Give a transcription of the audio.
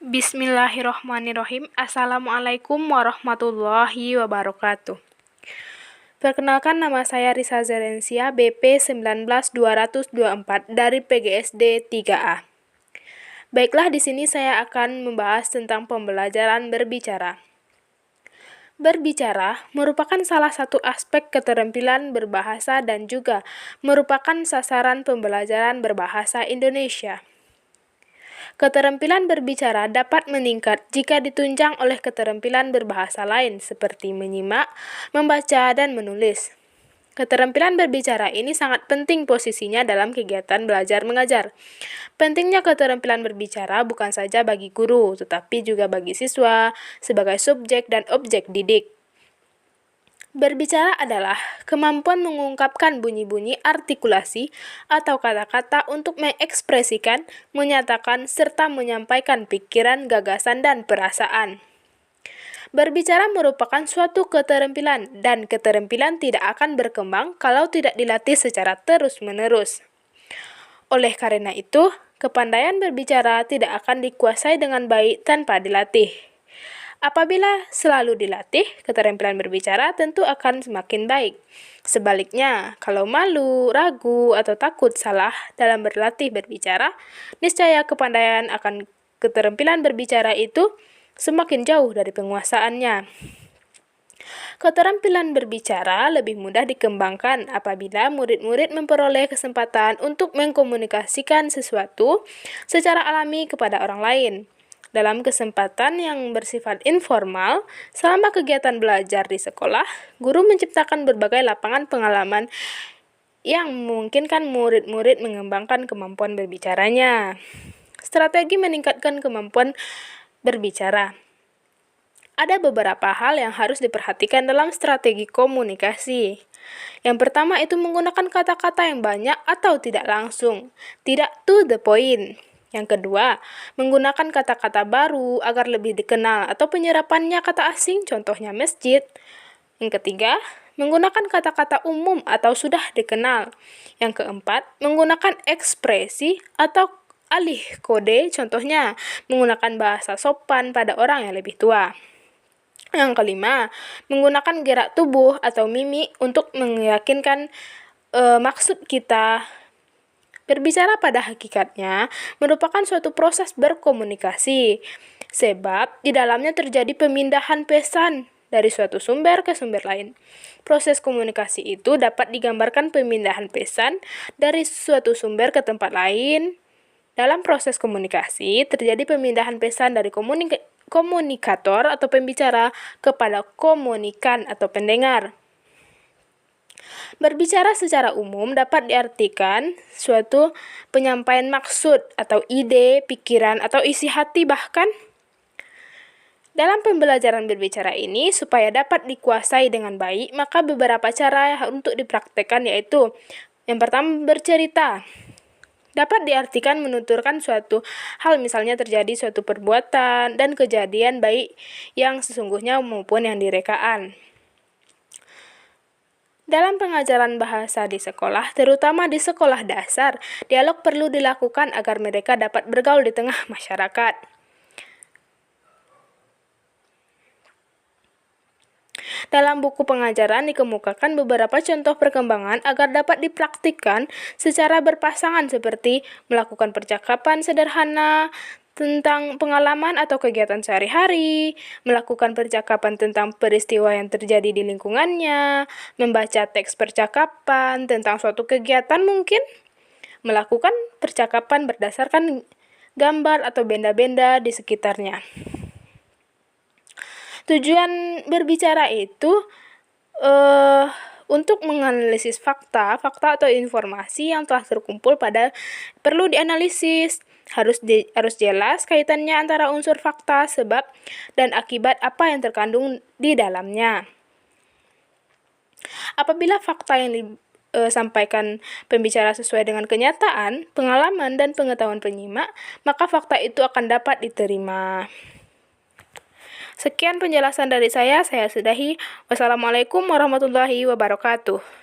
Bismillahirrohmanirrohim. Assalamualaikum warahmatullahi wabarakatuh. Perkenalkan, nama saya Risa Zerensia, BP 19224 dari PGSD 3A. Baiklah, di sini saya akan membahas tentang pembelajaran berbicara. Berbicara merupakan salah satu aspek keterampilan berbahasa dan juga merupakan sasaran pembelajaran berbahasa Indonesia. Keterampilan berbicara dapat meningkat jika ditunjang oleh keterampilan berbahasa lain seperti menyimak, membaca, dan menulis. Keterampilan berbicara ini sangat penting posisinya dalam kegiatan belajar mengajar. Pentingnya keterampilan berbicara bukan saja bagi guru, tetapi juga bagi siswa sebagai subjek dan objek didik. Berbicara adalah kemampuan mengungkapkan bunyi-bunyi artikulasi atau kata-kata untuk mengekspresikan, menyatakan, serta menyampaikan pikiran, gagasan, dan perasaan. Berbicara merupakan suatu keterampilan, dan keterampilan tidak akan berkembang kalau tidak dilatih secara terus-menerus. Oleh karena itu, kepandaian berbicara tidak akan dikuasai dengan baik tanpa dilatih. Apabila selalu dilatih, keterampilan berbicara tentu akan semakin baik. Sebaliknya, kalau malu, ragu, atau takut salah dalam berlatih berbicara, niscaya kepandaian akan keterampilan berbicara itu semakin jauh dari penguasaannya. Keterampilan berbicara lebih mudah dikembangkan apabila murid-murid memperoleh kesempatan untuk mengkomunikasikan sesuatu secara alami kepada orang lain. Dalam kesempatan yang bersifat informal, selama kegiatan belajar di sekolah, guru menciptakan berbagai lapangan pengalaman yang memungkinkan murid-murid mengembangkan kemampuan berbicaranya. Strategi meningkatkan kemampuan berbicara. Ada beberapa hal yang harus diperhatikan dalam strategi komunikasi. Yang pertama itu menggunakan kata-kata yang banyak atau tidak langsung, tidak to the point. Yang kedua, menggunakan kata-kata baru agar lebih dikenal atau penyerapannya kata asing, contohnya masjid. Yang ketiga, menggunakan kata-kata umum atau sudah dikenal. Yang keempat, menggunakan ekspresi atau alih kode, contohnya menggunakan bahasa sopan pada orang yang lebih tua. Yang kelima, menggunakan gerak tubuh atau mimik untuk meyakinkan maksud kita. Berbicara pada hakikatnya merupakan suatu proses berkomunikasi, sebab di dalamnya terjadi pemindahan pesan dari suatu sumber ke sumber lain. Proses komunikasi itu dapat digambarkan pemindahan pesan dari suatu sumber ke tempat lain. Dalam proses komunikasi, terjadi pemindahan pesan dari komunikator atau pembicara kepada komunikan atau pendengar. Berbicara secara umum dapat diartikan suatu penyampaian maksud atau ide, pikiran, atau isi hati bahkan. Dalam pembelajaran berbicara ini, supaya dapat dikuasai dengan baik, maka beberapa cara untuk dipraktekkan yaitu yang pertama, bercerita. Dapat diartikan menuturkan suatu hal, misalnya terjadi suatu perbuatan dan kejadian baik yang sesungguhnya maupun yang direkaan. Dalam pengajaran bahasa di sekolah, terutama di sekolah dasar, dialog perlu dilakukan agar mereka dapat bergaul di tengah masyarakat. Dalam buku pengajaran dikemukakan beberapa contoh perkembangan agar dapat dipraktikkan secara berpasangan seperti melakukan percakapan sederhana tentang pengalaman atau kegiatan sehari-hari, melakukan percakapan tentang peristiwa yang terjadi di lingkungannya, membaca teks percakapan tentang suatu kegiatan mungkin, melakukan percakapan berdasarkan gambar atau benda-benda di sekitarnya. Tujuan berbicara itu untuk menganalisis fakta atau informasi yang telah terkumpul perlu dianalisis. Harus jelas kaitannya antara unsur fakta, sebab, dan akibat apa yang terkandung di dalamnya. Apabila fakta yang disampaikan pembicara sesuai dengan kenyataan, pengalaman, dan pengetahuan penyimak, maka fakta itu akan dapat diterima. Sekian penjelasan dari saya sudahi. Wassalamualaikum warahmatullahi wabarakatuh.